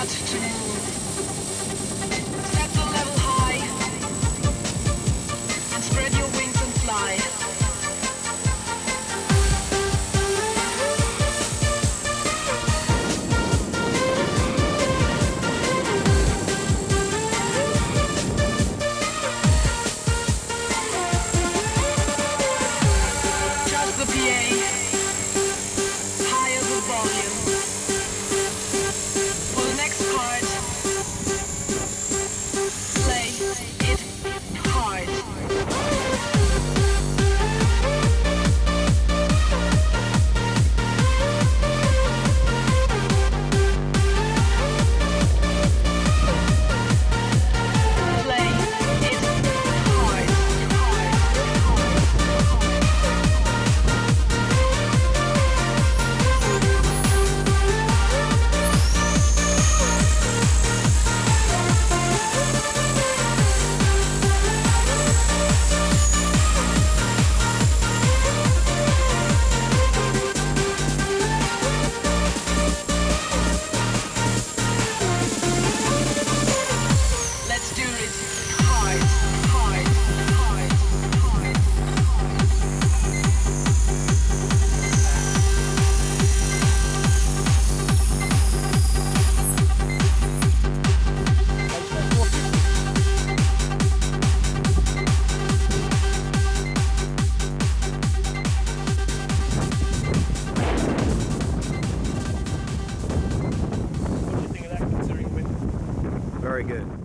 start to move. Set the level high and spread your wings and fly. Trust the PA. Higher the volume. For the next part, play it hard. Play it hard. Let's do it hard, hard, hard, hard, Very good.